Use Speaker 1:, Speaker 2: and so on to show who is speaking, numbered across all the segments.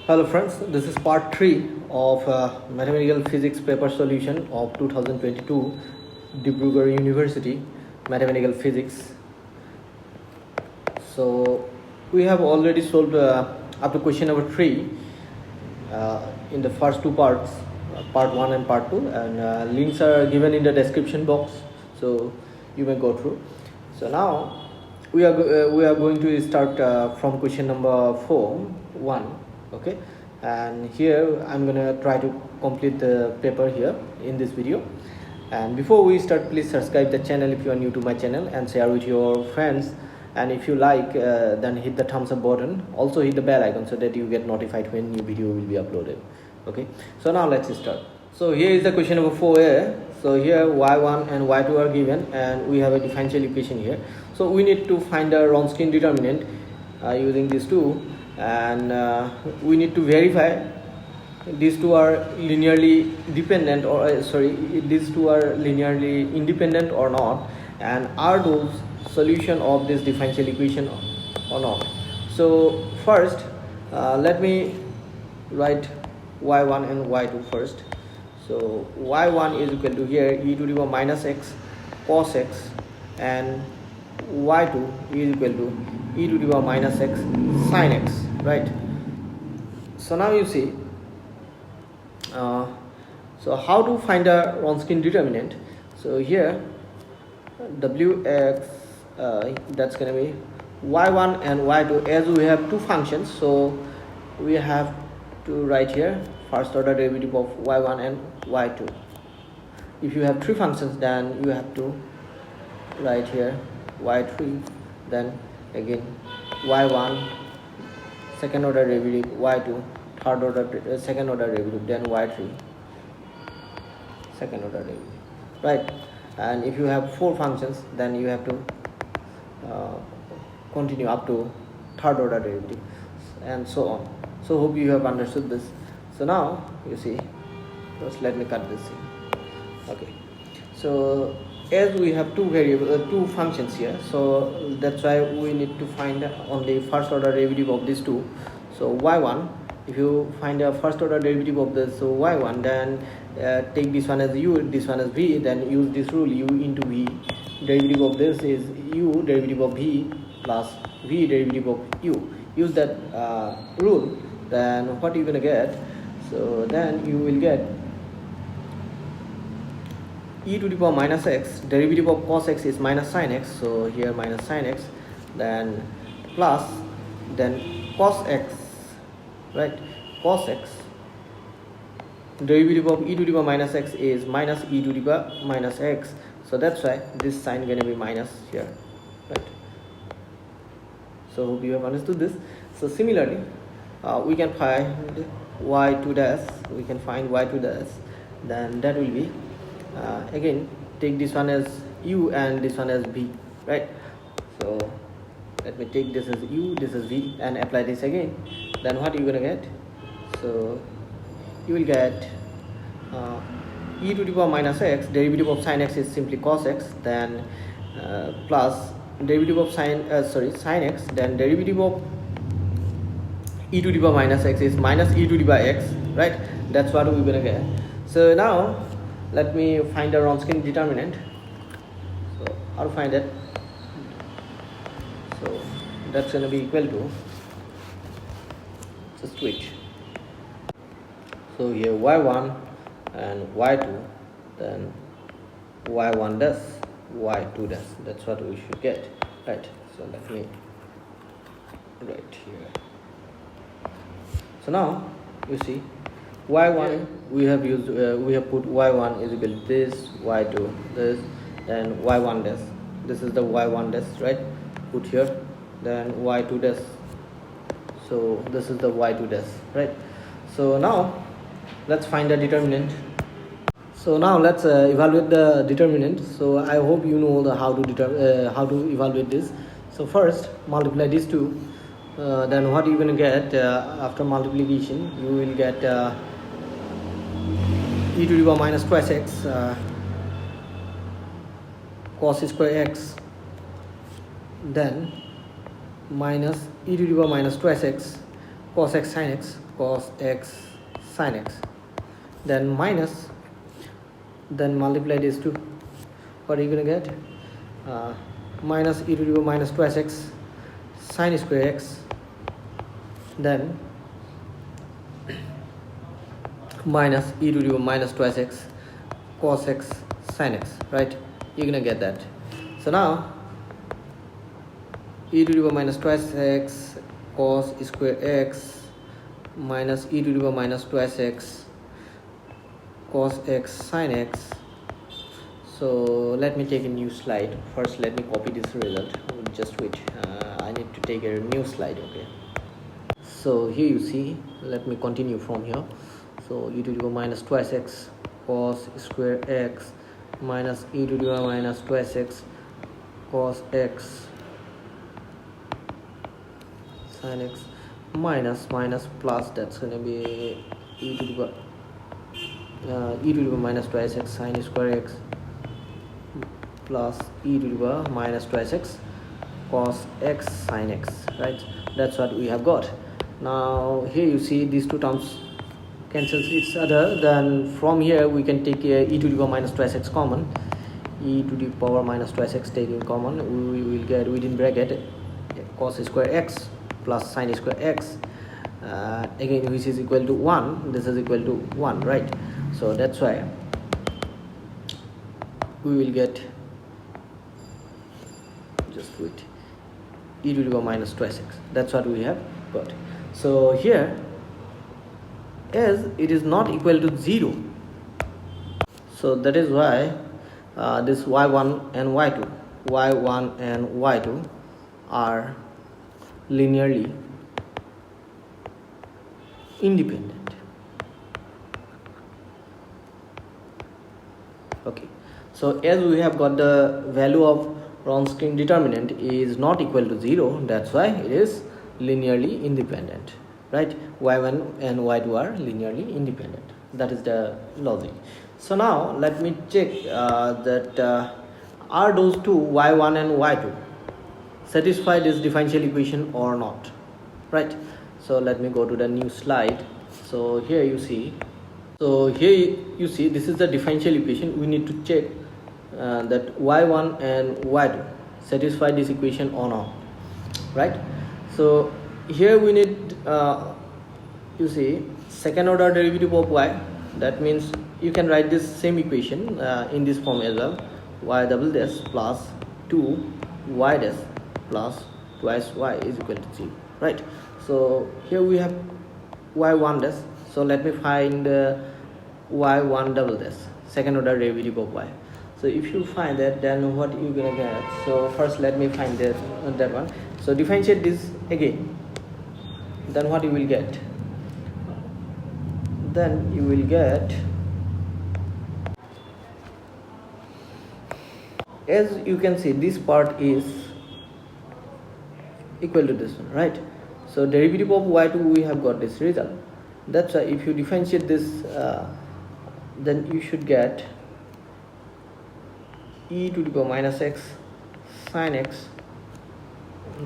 Speaker 1: Hello friends, this is part 3 of mathematical physics paper solution of 2022 Dibrugarh University mathematical physics. So we have already solved up to question number 3 in the first two parts, part 1 and part 2, and links are given in the description box, so you may go through. So now we are going to start from question number 1. Okay, and here I'm gonna try to complete the paper here in this video. And before we start, please subscribe the channel if you are new to my channel and share with your friends, and if you like then hit the thumbs up button, also hit the bell icon so that you get notified when new video will be uploaded. Okay, so now let's start. So here is the question number 4a. So here y1 and y2 are given and we have a differential equation here. So we need to find the Wronskian determinant using these two, and we need to verify these two are linearly dependent, or these two are linearly independent or not, and are those solution of this differential equation or not. So first let me write y1 and y2 first. So y1 is equal to here e to the power minus x cos x, and y2 is equal to e to the power minus x sin x, right? So now you see, so how to find a Wronskian determinant. So here wx that's going to be y1 and y2. As we have two functions, so we have to write here first order derivative of y1 and y2. If you have three functions, then you have to write here y3, then again y1 second order derivative, y2 third order second order derivative, then y3 second order derivative, right? And if you have four functions, then you have to continue up to third order derivative and so on. So hope you have understood this. So now you see, just let me cut this in. Okay, so as we have two functions here, so that's why we need to find only first order derivative of these two. So y1, if you find a first order derivative of this, so y1, then take this one as u, this one as v, then use this rule u into v. Derivative of this is u derivative of v plus v derivative of u. Use that rule, then what you're gonna get? So then you will get e to the power minus x, derivative of cos x is minus sin x, so here minus sin x, then plus, then cos x, right? Cos x, derivative of e to the power minus x is minus e to the power minus x, so that's why this sign gonna be minus here, right? So hope you have understood this. So similarly we can find y2 dash, then that will be again take this one as u and this one as v, right? So let me take this as u, this is v, and apply this again. Then what are you gonna get? So you will get e to the power minus x, derivative of sin x is simply cos x, then plus derivative of sin x, then derivative of e to the power minus x is minus e to the power x, right? That's what we're gonna get. So now let me find the Wronskian determinant. So I'll find it. So that's gonna be equal to, just switch. So here y1 and y2, then y1 dash, y2 dash. That's what we should get, right? So let me write here. So now you see y1 we have used we have put y1 is equal to this, y2 this, then y1 dash, this is the y1 dash, right? Put here, then y2 dash, so this is the y2 dash, right? So now let's find the determinant. So now let's evaluate the determinant. So I hope you know how to evaluate this. So first multiply these two, then what you're going to get after multiplication, you will get e to the power minus twice x cos square x, then minus e to the power minus twice x cos x sin x, cos x sin x, then minus, then multiply these two. What are you gonna get? Minus e to the power minus twice x sin square x, then minus e to the power minus twice x cos x sin x, right? You're gonna get that. So now e to the power minus twice x cos square x minus e to the power minus twice x cos x sin x. So let me take a new slide. First let me copy this result. Just wait, I need to take a new slide. Okay, so here you see, let me continue from here. So e to the power minus twice x cos square x minus e to the power minus twice x cos x sin x minus plus, that's going to be e to the power minus twice x sin square x plus e to the power minus twice x cos x sin x, right? That's what we have got. Now here you see these two terms cancels each other, then from here we can take e to the power minus twice x common, e to the power minus twice x taking common, we will get within bracket cos square x plus sin square x, again which is equal to 1, this is equal to 1, right? So that's why we will get, just wait, e to the power minus twice x, that's what we have got. So here, as it is not equal to 0, so that is why this y1 and y2 are linearly independent. Okay, so as we have got the value of Wronskian determinant is not equal to 0, that's why it is linearly independent, right? Y1 and y2 are linearly independent. That is the logic. So now let me check that are those two y1 and y2 satisfy this differential equation or not, right? So let me go to the new slide. So here you see, this is the differential equation. We need to check that y1 and y2 satisfy this equation or not, right? So here we need you see second order derivative of y. That means you can write this same equation in this form as well, y double dash plus 2y dash plus twice y is equal to 0, right? So here we have y1 dash, so let me find y1 double dash, second order derivative of y. So if you find that, then what you gonna get? So first let me find that one. So differentiate this again, then what you will get? Then you will get, as you can see, this part is equal to this one, right? So derivative of y2, we have got this result. That's why if you differentiate this, then you should get e to the power minus x sin x,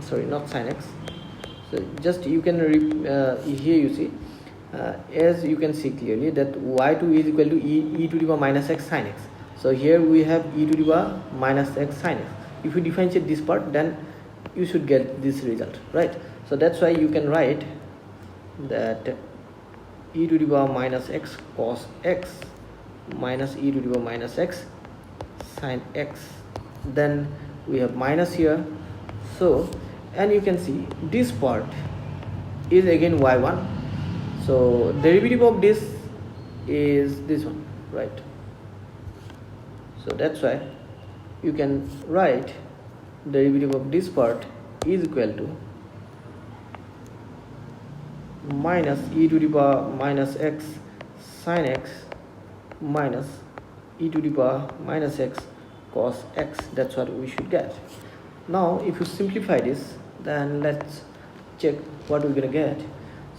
Speaker 1: sorry, not sin x. So just you can here you see, as you can see clearly that y2 is equal to e to the power minus x sin x. So here we have e to the power minus x sin x. If you differentiate this part, then you should get this result, right? So that's why you can write that e to the power minus x cos x minus e to the power minus x sin x, then we have minus here. So, and you can see this part is again y1, so derivative of this is this one, right? So that's why you can write derivative of this part is equal to minus e to the power minus x sin x minus e to the power minus x cos x. That's what we should get. Now if you simplify this, then let's check what we're gonna get.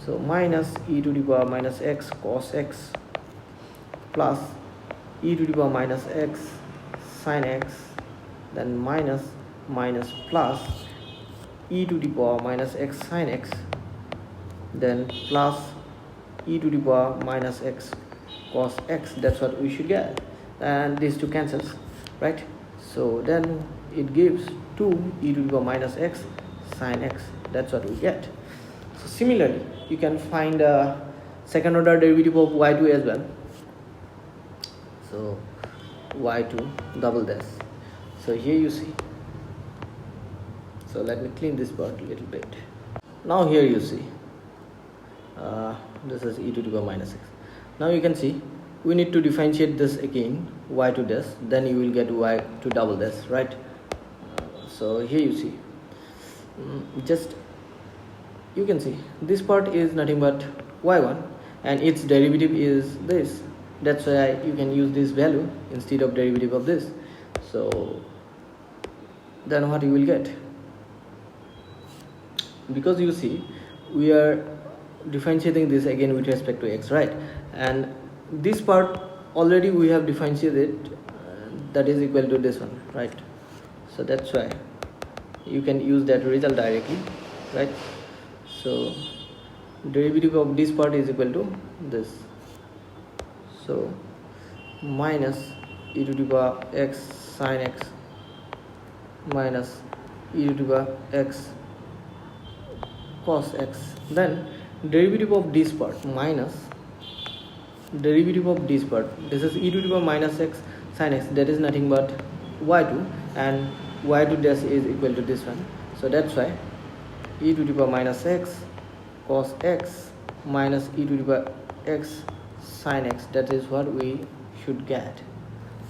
Speaker 1: So minus e to the power minus x cos x plus e to the power minus x sin x, then minus plus e to the power minus x sin x then plus e to the power minus x cos x. That's what we should get, and these two cancels, right? So then it gives 2 e to the power minus x sin x. That's what we get. So similarly, you can find a second order derivative of y2 as well. So y2 double dash. So here you see. So let me clean this part a little bit. Now here you see. This is e to the power minus x. Now you can see we need to differentiate this again, y2 dash, then you will get y2 double dash, right? So here you see, just you can see this part is nothing but y1 and its derivative is this. That's why you can use this value instead of derivative of this. So then what you will get, because you see we are differentiating this again with respect to x, right? And this part already we have differentiated, that is equal to this one, right? So that's why you can use that result directly, right? So derivative of this part is equal to this. So minus e to the power x sin x minus e to the power x cos x. Then derivative of this part minus derivative of this part, this is e to the power minus x sin x, that is nothing but y2, and y2 dash is equal to this one. So that's why e to the power minus x cos x minus e to the power x sin x, that is what we should get,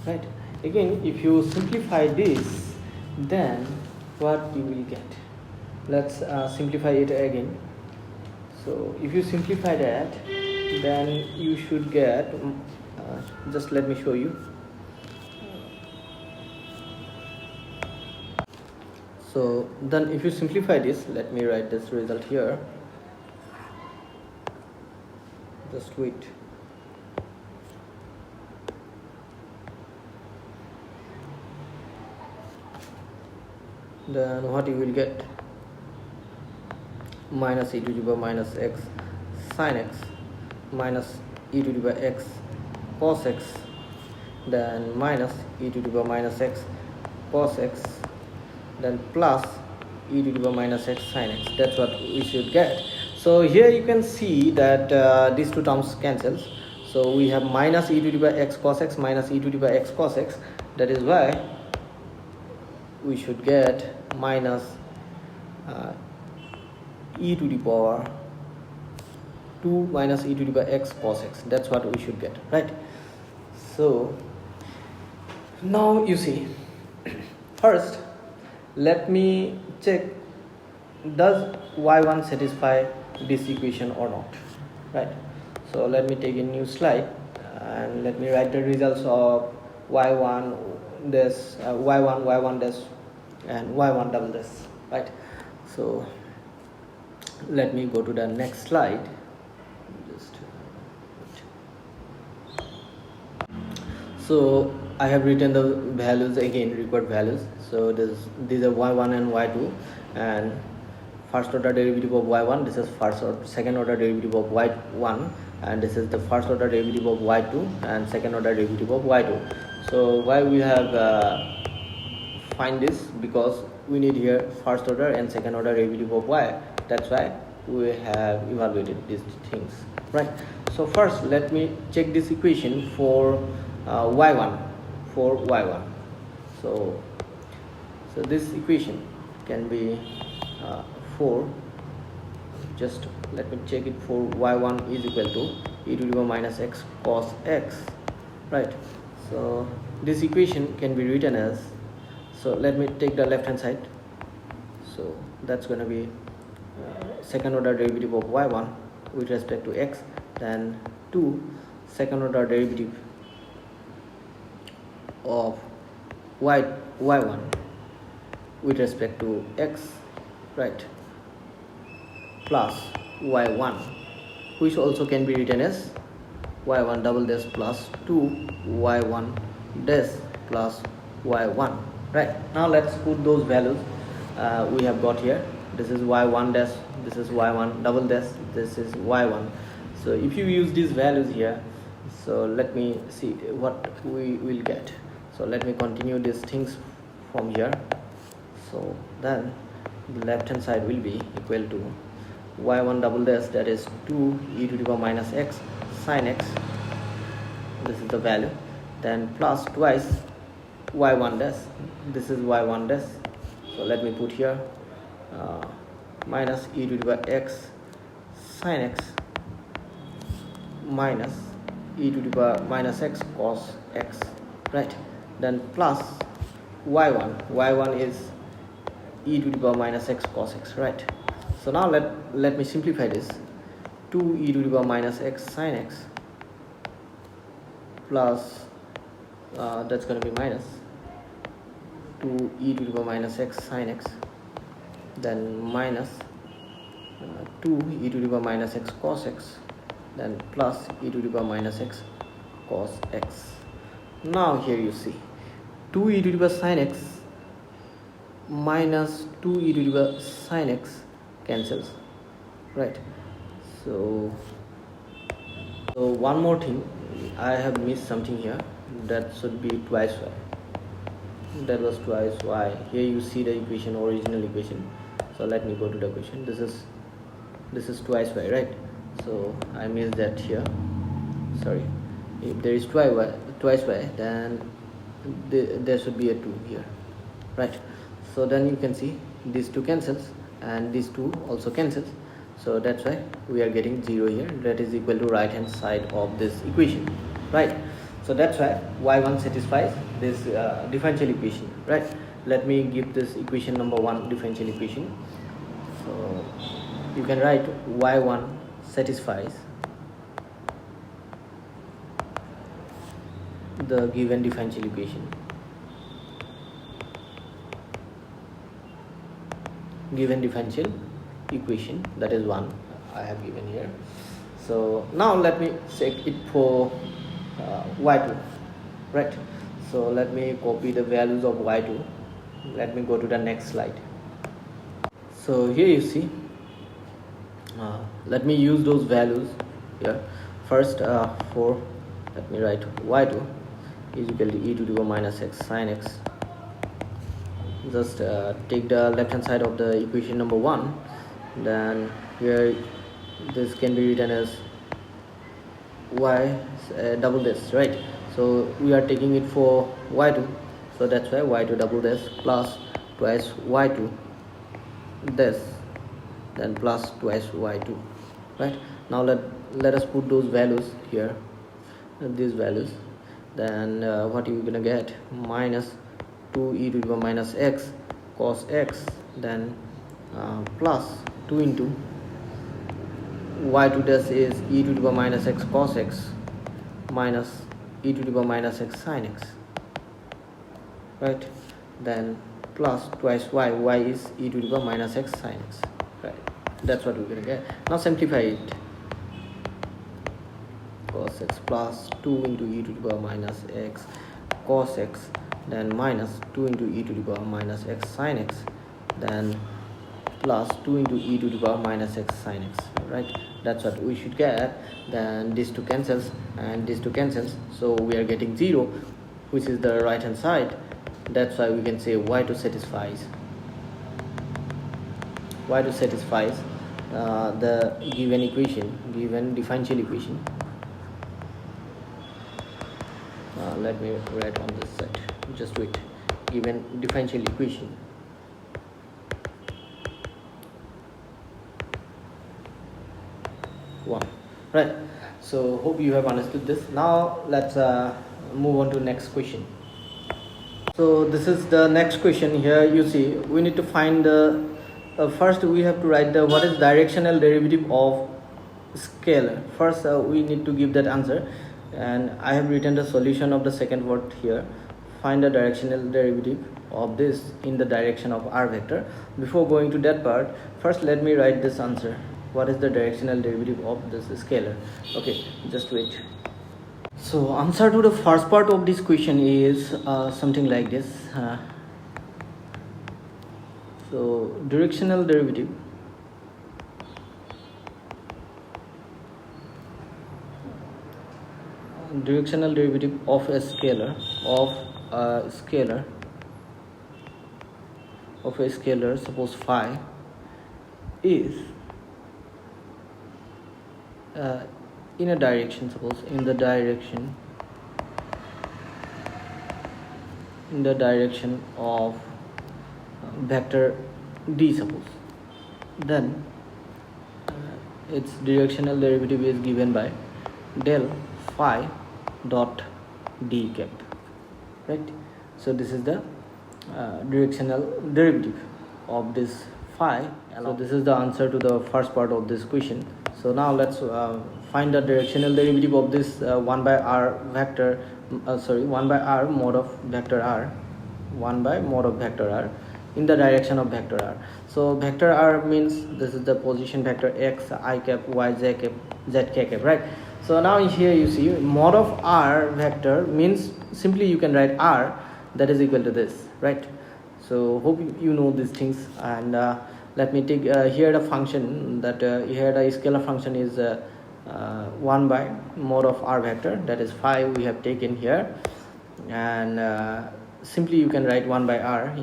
Speaker 1: right? Again, if you simplify this, then what you will get, let's simplify it again. So if you simplify that, then you should get, just let me show you. So then if you simplify this, let me write this result here, just wait. Then what you will get, minus e to the power minus x sin x minus e to the power x cos x, then minus e to the power minus x cos x, then plus e to the power minus x sin x. That's what we should get. So here you can see that these two terms cancels. So we have minus e to the power x cos x minus e to the power x cos x. That is why we should get minus e to the power 2 minus e to the power x cos x. That's what we should get, right? So now you see, first let me check, does y1 satisfy this equation or not, right? So let me take a new slide and let me write the results of y1 this y1 dash and y1 double dash, right? So let me go to the next slide. Just so I have written the values again, required values. So these are y1 and y2, and first order derivative of y1, this is second order derivative of y1, and this is the first order derivative of y2 and second order derivative of y2. So why we have find this, because we need here first order and second order derivative of y. That's why we have evaluated these things, right? So first let me check this equation for y1. So this equation can be 4. Just let me check it for y1 is equal to e to the power minus x cos x, right? So this equation can be written as, so let me take the left hand side. So that's going to be second order derivative of y1 with respect to x, then 2 second order derivative of y1 with respect to x, right, plus y1, which also can be written as y1 double dash plus 2 y1 dash plus y1, right? Now let's put those values we have got here. This is y1 dash this is y1 double dash, this is y1. So if you use these values here, so let me see what we will get. So let me continue these things from here. So then the left hand side will be equal to y1 double dash, that is 2 e to the power minus x sin x, this is the value, then plus twice y1 dash, this is y1 dash. So let me put here minus e to the power x sin x minus e to the power minus x cos x, right? Then plus y1 is e to the power minus x cos x, right? So now let me simplify this. 2 e to the power minus x sin x plus that's going to be minus 2 e to the power minus x sin x, then minus 2 e to the power minus x cos x, then plus e to the power minus x cos x. Now here you see 2 e to the power sin x minus 2 e to the power sin x cancels, right? So one more thing, I have missed something here, that should be twice y, that was twice y. Here you see the equation, original equation. So let me go to the equation. This is twice y, right? So I missed that here, sorry. If there is twice y, then there should be a 2 here, right? So then you can see these two cancels and these two also cancels, so that's why we are getting 0 here, that is equal to right hand side of this equation, right? So that's why y1 satisfies this differential equation, right? Let me give this equation number 1 differential equation. So you can write y1 satisfies the given differential equation. Given differential equation, that is 1 I have given here. So now let me check it for y2, right? So let me copy the values of y2. Let me go to the next slide. So here you see, let me use those values here. First for, let me write y2 is equal to e to the power minus x sin x. Just take the left hand side of the equation number 1, then here this can be written as y double dash, right? So we are taking it for y2, so that's why y2 double dash plus twice y2 dash, then plus twice y2, right? Now let us put those values here, these values, then what are you gonna get? Minus 2 e to the power minus x cos x, then plus 2 into y2 dash is e to the power minus x cos x minus e to the power minus x sin x, right? Then plus twice y is e to the power minus x sin x, right? That's what we're gonna get. Now simplify it. Cos x plus 2 into e to the power minus x cos x, then minus 2 into e to the power minus x sin x, then plus 2 into e to the power minus x sin x, right? That's what we should get. Then these two cancels and these two cancels, so we are getting 0, which is the right hand side. That's why we can say y2 satisfies the given equation, given differential equation. Let me write on this side, just wait. Given differential equation, one, right? So hope you have understood this. Now let's move on to next question. So this is the next question. Here you see we need to find the first we have to write the what is directional derivative of scalar. First we need to give that answer, and I have written the solution of the second word here. Find the directional derivative of this in the direction of r vector. Before going to that part, first let me write this answer. What is the directional derivative of this scalar? Okay, just wait. So answer to the first part of this question is something like this. So directional derivative directional derivative of a scalar suppose phi is in a direction, suppose in the direction of vector d, suppose, then its directional derivative is given by del phi dot d cap, right? So this is the directional derivative of this phi. So this is the answer to the first part of this question. So now let's find the directional derivative of this 1 by r vector 1 by r mod of vector r, 1 by mod of vector r in the direction of vector r. So vector r means this is the position vector x, I cap, y, z cap, z k cap, right? So now here you see mod of r vector means simply you can write r, that is equal to this, right? So hope you know these things. And let me take here the function that here the scalar function is 1 by mod of r vector, that is phi we have taken here, and simply you can write 1 by r,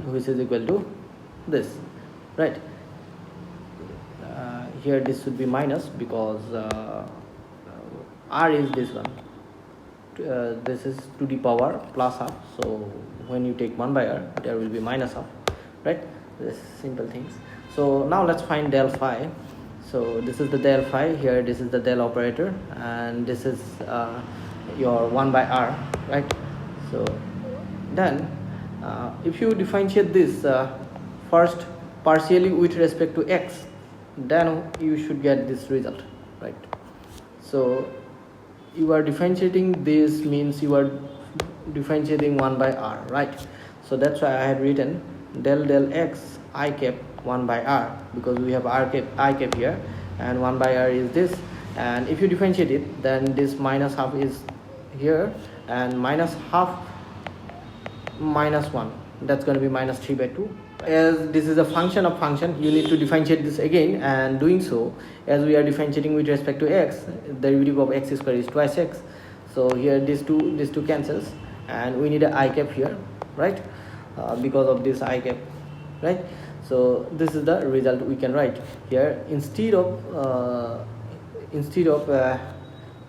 Speaker 1: which is equal to this, right? Here this should be minus because r is this one, this is to the power plus half, so when you take 1 by r there will be minus half, right? This simple things. So now let's find del phi. So this is the del phi, here this is the del operator, and this is your 1 by r, right? So then if you differentiate this first partially with respect to x, then you should get this result, right? So you are differentiating this means you are differentiating 1 by r, right? So that's why I had written del x I cap 1 by r, because we have r cap I cap here, and 1 by r is this, and if you differentiate it, then this minus half is here, and minus half minus 1, that's going to be minus 3 by 2. As this is a function of function, you need to differentiate this again, and doing so, as we are differentiating with respect to x, the derivative of x square is twice x, so here these two cancels, and we need a I cap here, right? Because of this I cap, right? So this is the result we can write here. Instead of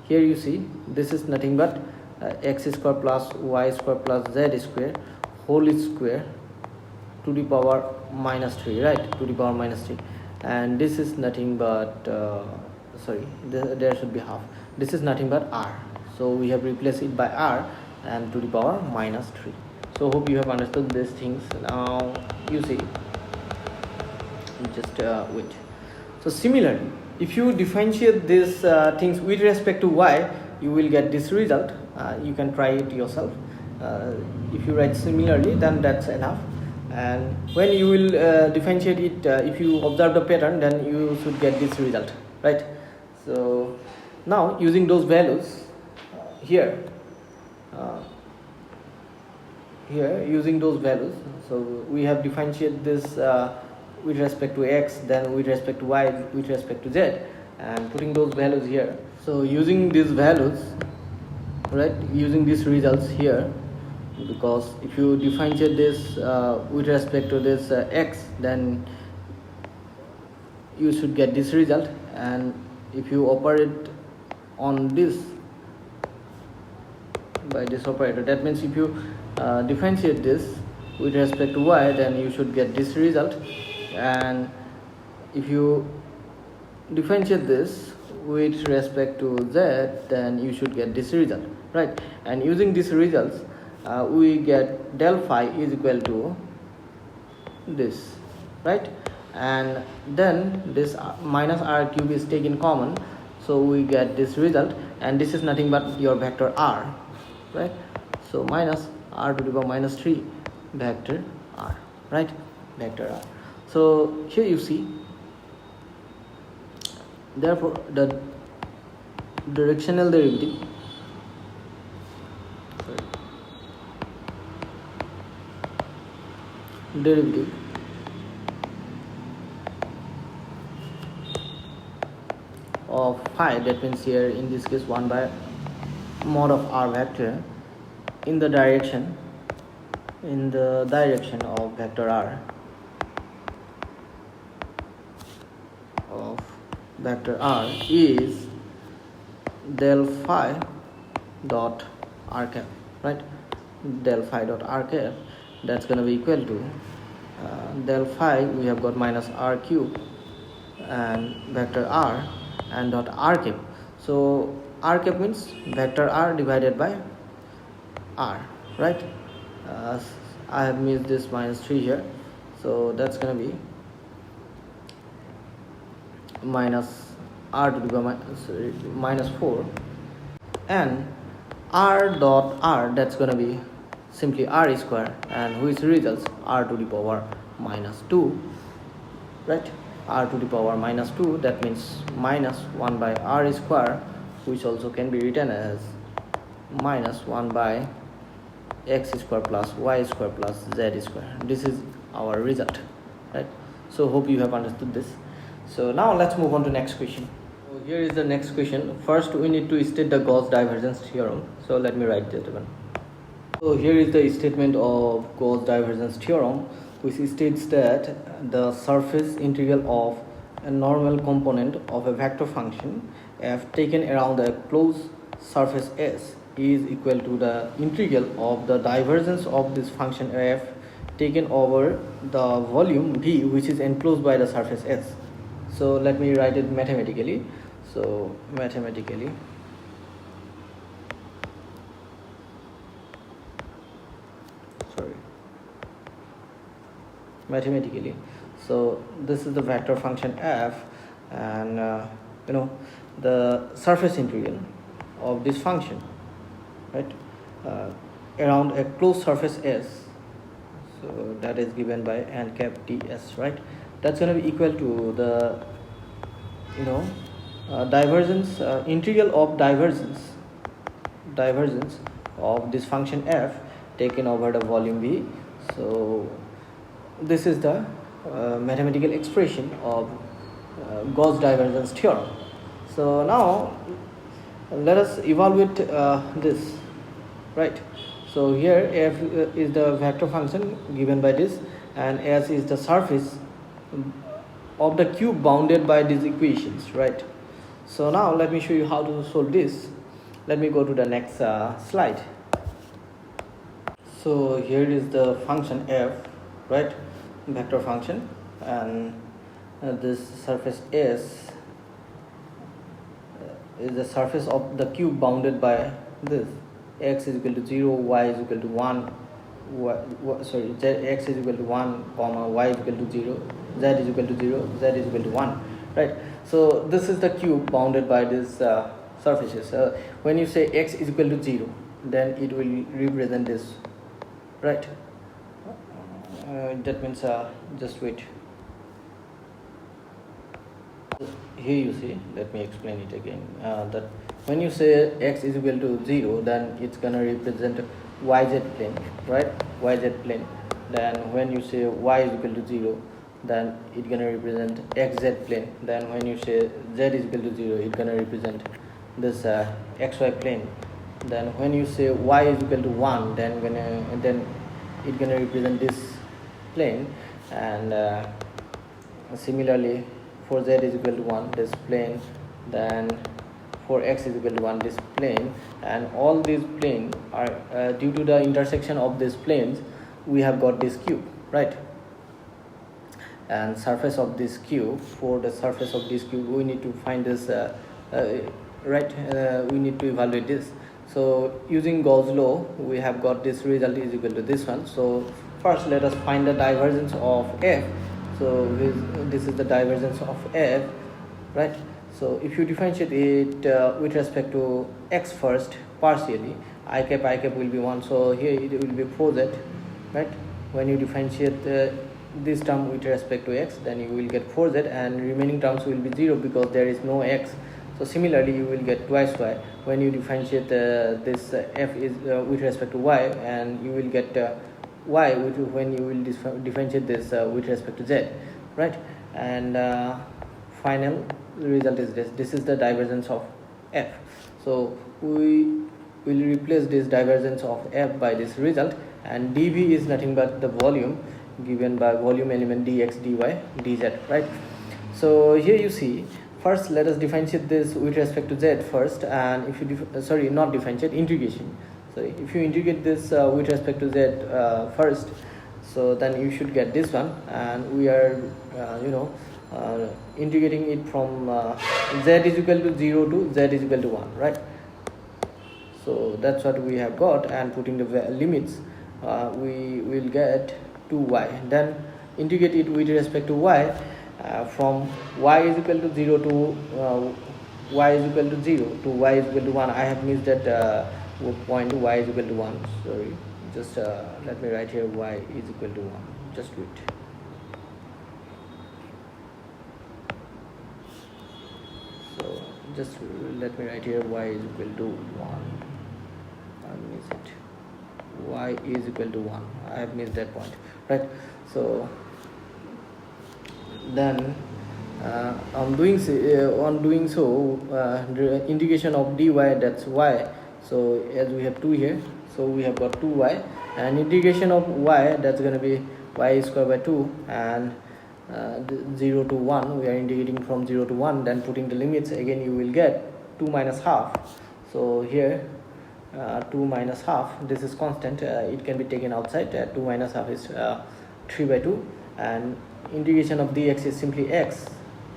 Speaker 1: here you see this is nothing but x square plus y square plus z square whole square to the power minus 3, right? To the power minus 3, and this is nothing but there should be half, this is nothing but r, so we have replaced it by r and to the power minus 3. So hope you have understood these things. Now you see, just wait. So similarly, if you differentiate these things with respect to y, you will get this result. You can try it yourself. If you write similarly, then that's enough. And when you will differentiate it, if you observe the pattern, then you should get this result, right? So now using those values here using those values, so we have differentiated this with respect to x, then with respect to y, with respect to z, and putting those values here. So using these values, right, using these results here, because if you differentiate this with respect to this x, then you should get this result, and if you operate on this by this operator, that means if you differentiate this with respect to y, then you should get this result, and if you differentiate this with respect to z, then you should get this result, right? And using these results, we get del phi is equal to this, right? And then this minus r cube is taken common, so we get this result, and this is nothing but your vector r, right? So minus r to the power minus 3 vector r, right? Vector r. So here you see, therefore the directional derivative of phi, that means here in this case 1 by mod of r vector in the direction of vector r is del phi dot r cap, right? Del phi dot r cap, that's going to be equal to del phi, we have got minus r cube and vector r and dot r cap. So r cap means vector r divided by r, right? I have missed this minus 3 here, so that's going to be minus r to the power minus 4, and r dot r, that's going to be simply r square, and which results r to the power minus 2, right? R to the power minus 2, that means minus 1 by r square, which also can be written as minus 1 by x square plus y square plus z square. This is our result, right? So hope you have understood this. So now let's move on to next question. So here is the next question. First we need to state the Gauss divergence theorem. So let me write that one. So here is the statement of Gauss divergence theorem, which states that the surface integral of a normal component of a vector function f taken around a closed surface S is equal to the integral of the divergence of this function f taken over the volume V, which is enclosed by the surface S. So let me write it mathematically. So mathematically, so this is the vector function f, and the surface integral of this function, right, around a closed surface S, so that is given by n cap ds, right? That's going to be equal to the divergence, integral of divergence of this function f taken over the volume V. So this is the mathematical expression of Gauss divergence theorem. So now let us evaluate this, right? So here f is the vector function given by this, and S is the surface of the cube bounded by these equations, right? So now let me show you how to solve this. Let me go to the next slide. So here is the function f, right, vector function, and this surface S is the surface of the cube bounded by this x is equal to 0, y is equal to 1, x is equal to 1, comma, y is equal to 0, z is equal to 0, z is equal to 1, right? So this is the cube bounded by these surfaces. When you say x is equal to 0, then it will represent this, right? That means just wait. Here you see, let me explain it again, that when you say x is equal to 0, then it's gonna represent yz plane, right? Yz plane. Then when you say y is equal to 0, then it's gonna represent xz plane. Then when you say z is equal to 0, it's gonna represent this xy plane. Then when you say y is equal to 1, then it's gonna represent this plane. And similarly, for z is equal to 1, this plane. Then for x is equal to 1, this plane. And all these planes are due to the intersection of these planes, we have got this cube, right? And surface of this cube, for the surface of this cube, we need to find this, right? We need to evaluate this. So using Gauss law, we have got this result is equal to this one. So first let us find the divergence of f. So this is the divergence of f, right? So if you differentiate it with respect to x first, partially, I cap will be 1, so here it will be 4z, right? When you differentiate this term with respect to x, then you will get 4z, and remaining terms will be 0 because there is no x. So similarly, you will get twice y. When you differentiate this f is with respect to y, and you will get y when you will differentiate this with respect to z, right? And final result is this is the divergence of f. So we will replace this divergence of f by this result, and dv is nothing but the volume given by volume element dx, dy, dz, right? So here you see, first let us differentiate this with respect to z first, and if you not differentiate, integration. So if you integrate this with respect to z first, so then you should get this one, and we are integrating it from z is equal to 0 to z is equal to 1, right? So that's what we have got, and putting the limits we will get 2y. Then integrate it with respect to y, from y is equal to 0 to y is equal to 0 to y is equal to 1. I have missed that point, y is equal to 1, sorry. Just let me write here y is equal to 1, just wait. So just let me write here y is equal to 1. I miss it. Y is equal to 1. I have missed that point, right? So then on doing so, the integration of dy, that's y. So as we have 2 here, so we have got 2y, and integration of y, that's going to be y square by 2, and 0 to 1, we are integrating from 0 to 1. Then putting the limits again, you will get 2 minus half. So here 2 minus half, this is constant, it can be taken outside. 2 minus half is 3 by 2, and integration of dx is simply x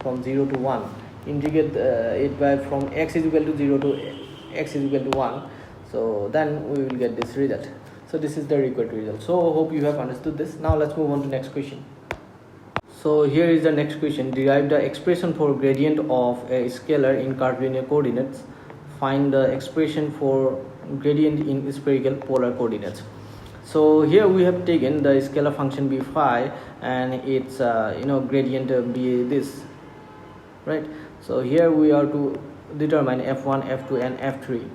Speaker 1: from 0 to 1. Integrate it by from x is equal to 0 to x is equal to 1. So then we will get this result. So this is the required result. So hope you have understood this. Now let's move on to next question. So here is the next question. Derive the expression for gradient of a scalar in curvilinear coordinates. Find the expression for gradient in spherical polar coordinates. So here we have taken the scalar function b phi, and its gradient be this, right? So here we are to determine f1, f2, and f3.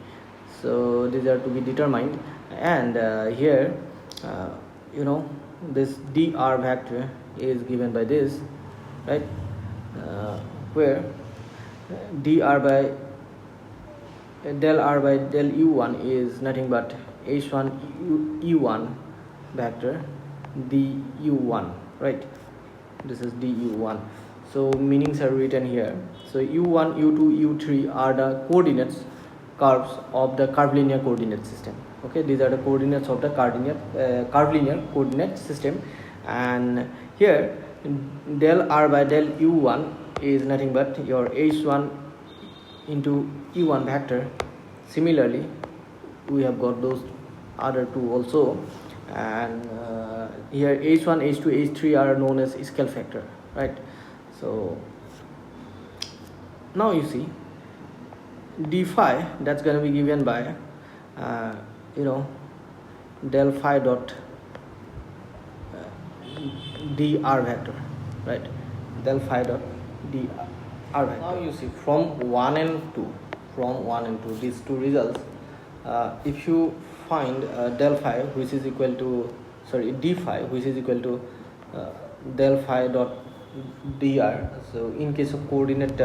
Speaker 1: So these are to be determined, and here this dr vector is given by this, right? Where dr by del r by del u1 is nothing but h1 u1 vector du1, right? This is du1. So meanings are written here. So u1, u2, u3 are the coordinates curves of the curvilinear coordinate system. Okay, these are the coordinates of the curvilinear coordinate system, and here del r by del u1 is nothing but your h1 into u1 vector. Similarly, we have got those other two also, and here h1, h2, h3 are known as scale factor, right? So now you see d phi, that's going to be given by del phi dot dr vector, right? Del phi dot dr vector. Now you see from 1 and 2, these two results, if you find del phi which is equal to d phi which is equal to del phi dot dr. So in case of coordinate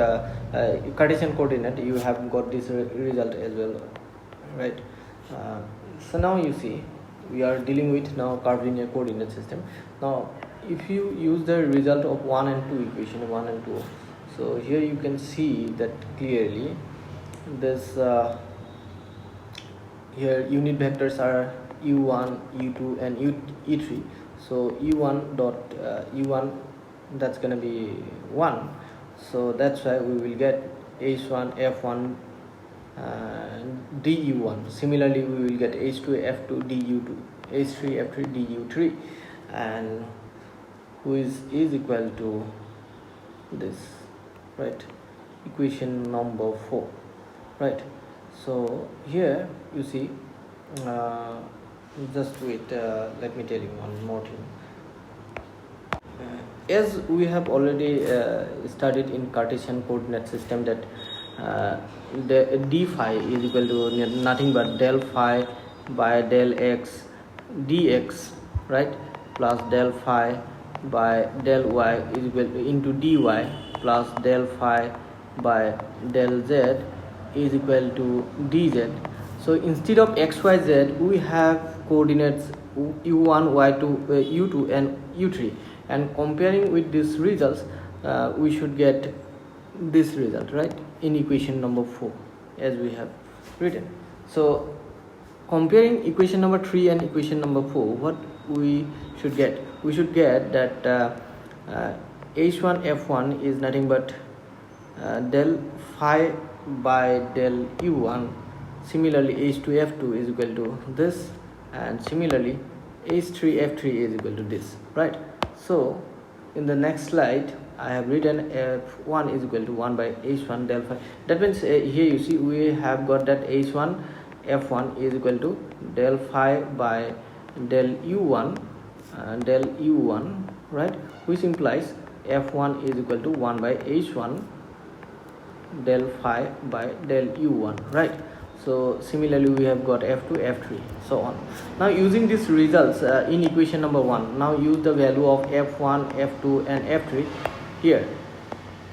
Speaker 1: Cartesian coordinate, you have got this result as well, right? So now you see we are dealing with now curvilinear coordinate system. Now if you use the result of 1 and 2 equation, 1 and 2, so here you can see that clearly this here unit vectors are u1, u2, and e3. So u1 dot u1, that's going to be 1, so that's why we will get h1 f1 du1. Similarly, we will get h2 f2 du2, h3 f3 du3, and who is equal to this, right? Equation number 4, right? So here you see, just wait, let me tell you one more thing. As we have already studied in Cartesian coordinate system, that the d phi is equal to nothing but del phi by del x dx, right, plus del phi by del y is equal to into dy plus del phi by del z is equal to dz. So instead of x, y, z, we have coordinates u1, y2, u2 and u3, and comparing with these results we should get this result, right, in equation number 4 as we have written. So comparing equation number 3 and equation number 4, what we should get? We should get that h1 f1 is nothing but del phi by del u1. Similarly h2 f2 is equal to this, and similarly h3 f3 is equal to this, right? So in the next slide I have written f1 is equal to 1 by h1 del phi. That means here you see we have got that h1 f1 is equal to del phi by del u1, right, which implies f1 is equal to 1 by h1 del phi by del u1, right? So similarly we have got f2 f3 so on. Now using these results in equation number 1, now use the value of f1 f2 and f3 here,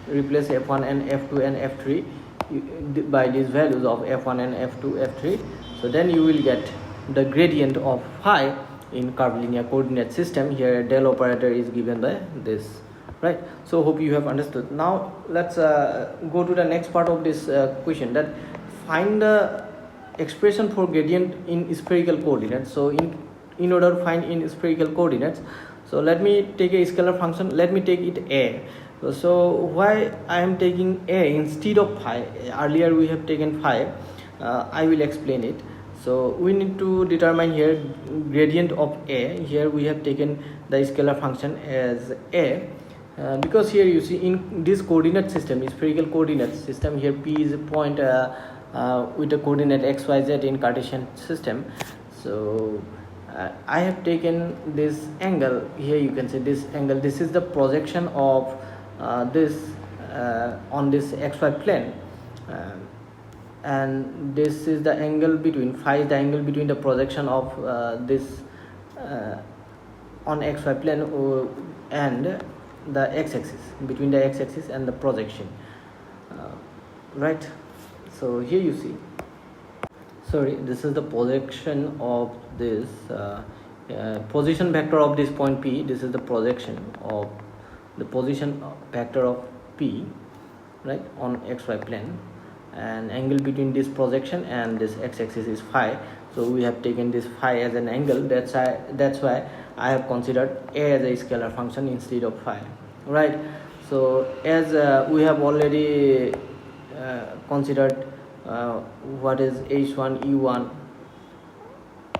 Speaker 1: replace f1 and f2 and f3 by these values of f1 and f2 f3. So then you will get the gradient of phi in curvilinear coordinate system. Here del operator is given by this, right? So hope you have understood. Now let's go to the next part of this question, that find the expression for gradient in spherical coordinates. So in order to find in spherical coordinates, so let me take a scalar function, let me take it a. So why I am taking a instead of phi? Earlier we have taken phi. I will explain it. So we need to determine here gradient of a. Here we have taken the scalar function as a, because here you see in this coordinate system, spherical coordinate system, here p is a point with the coordinate x, y, z in Cartesian system. So I have taken this angle. Here you can see this angle, this is the projection of this on this xy plane, and this is the angle between phi is the angle between the projection of this on xy plane and the x-axis, between the x-axis and the projection, right? So here you see, sorry, this is the projection of this position vector of this point P. This is the projection of the position vector of P, right, on xy plane, and angle between this projection and this x-axis is phi. So we have taken this phi as an angle. That's why I have considered a as a scalar function instead of phi, right? So as we have already considered what is h1 u1,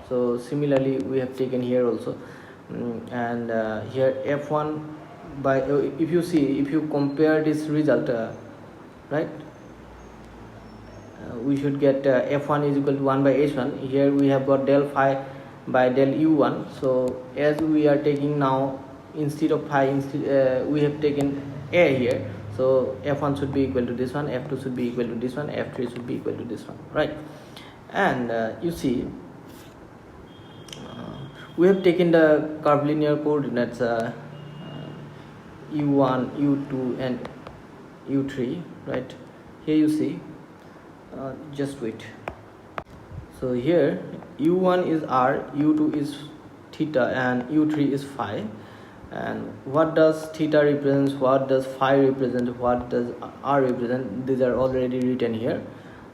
Speaker 1: so similarly we have taken here also, and here f1 by if you see, if you compare this result, right, we should get f1 is equal to 1 by h1. Here we have got del phi by del u1. So as we are taking now instead of phi, we have taken a here. So f1 should be equal to this one, f2 should be equal to this one, f3 should be equal to this one, right? And you see we have taken the curvilinear coordinates u1, u2 and u3, right? Here you see, just wait. So here u1 is r, u2 is theta, and u3 is phi. And what does theta represent, what does phi represent, what does r represent? These are already written here.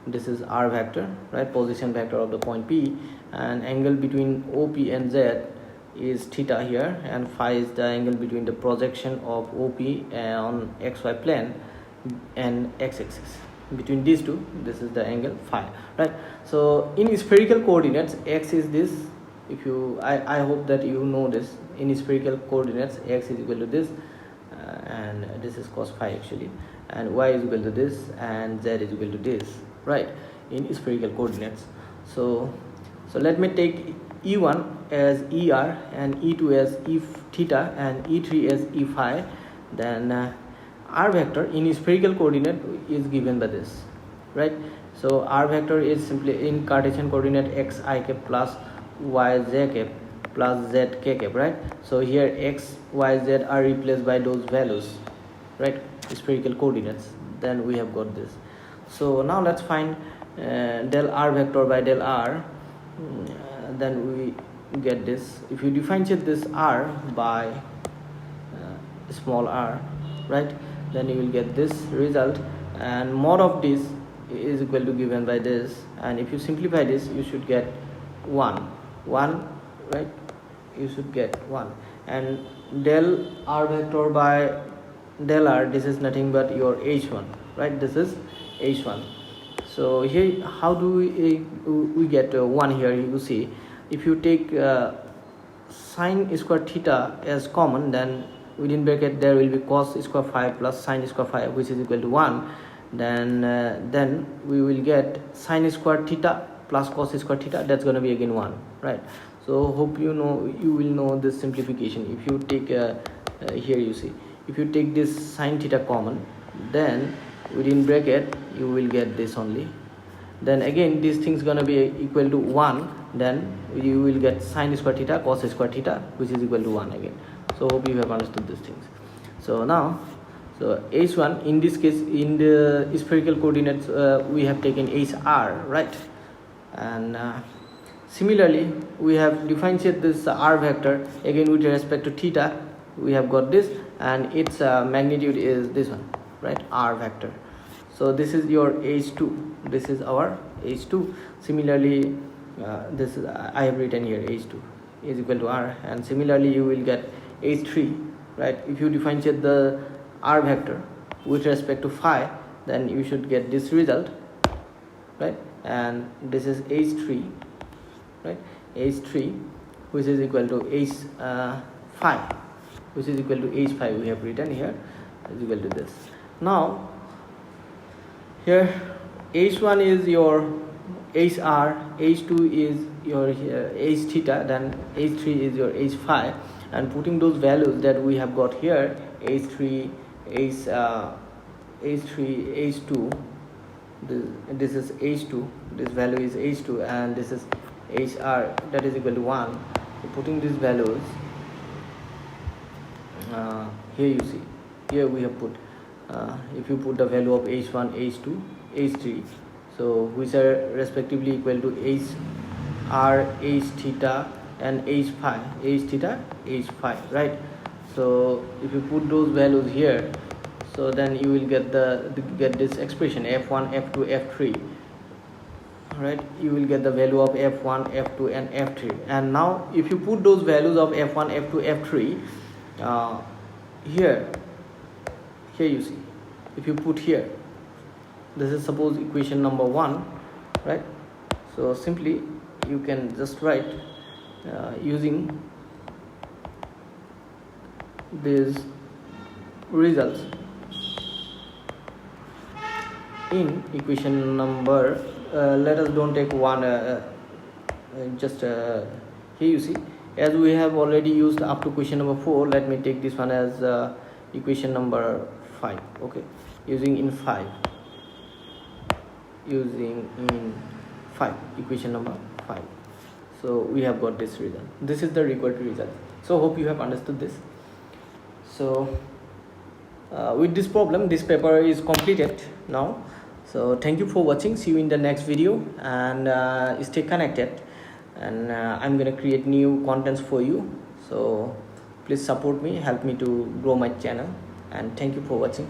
Speaker 1: This is r vector, right, position vector of the point P, and angle between OP and Z is theta here, and phi is the angle between the projection of OP on xy plane and x-axis. Between these two, this is the angle phi, right? So in spherical coordinates, x is this. If you, I hope that you know this. In spherical coordinates, x is equal to this, and this is cos phi actually, and y is equal to this, and z is equal to this, right, in spherical coordinates. So let me take e1 as er, and e2 as e theta, and e3 as e phi. Then r vector in spherical coordinate is given by this, right? So r vector is simply in Cartesian coordinate x I cap plus y z cap plus z k cap, right? So here x, y, z are replaced by those values, right? spherical coordinates, then we have got this. So now let's find del r vector by del r. Then we get this. If you differentiate this r by small r, right, then you will get this result, and mod of this is equal to given by this, and if you simplify this you should get 1, right, you should get 1. And del r vector by del r, this is nothing but your h1, right, this is h1. So here how do we get 1 here? You see, if you take sine square theta as common, then within bracket there will be cos square phi plus sine square phi, which is equal to 1. Then we will get sine square theta plus cos square theta, that's going to be again 1, right? So hope you will know this simplification. If you take here, you see, if you take this sine theta common, then within bracket you will get this only. Then again this thing is going to be equal to 1, then you will get sine square theta cos square theta, which is equal to 1 again. So hope you have understood these things. So now, so h1, in this case, in the spherical coordinates we have taken hr, right? And similarly we have differentiated this r vector again with respect to theta. We have got this, and its magnitude is this one, right, r vector. So this is your h2, this is our h2. Similarly this is, I have written here, h2 is equal to r, and similarly you will get h3, right? If you differentiate the r vector with respect to phi, then you should get this result, right? And this is h3, right, h3, which is equal to h phi, which is equal to h phi, we have written here, is equal to this. Now here h1 is your hr, h2 is your h theta, then h3 is your h phi, and putting those values that we have got here, h3, h3, h2, this is h2, this value is h2, and this is hr, that is equal to 1. So putting these values here, you see, here we have put if you put the value of h1, h2, h3, so which are respectively equal to hr, h theta, and h phi, h theta, h phi, right? So if you put those values here, so then you will get this expression f1, f2, f3, right? You will get the value of f1, f2, and f3. And now if you put those values of f1, f2, f3 here you see, if you put here, this is suppose equation number 1, right? So simply you can just write using these results in equation number let us don't take one, just here you see, as we have already used up to question number 4, let me take this one as equation number 5. Okay, using in 5, equation number 5. So we have got this result. This is the required result. So hope you have understood this. So with this problem, this paper is completed now. So thank you for watching. See you in the next video, and stay connected, and I'm gonna create new contents for you. So please support me, help me to grow my channel, and thank you for watching.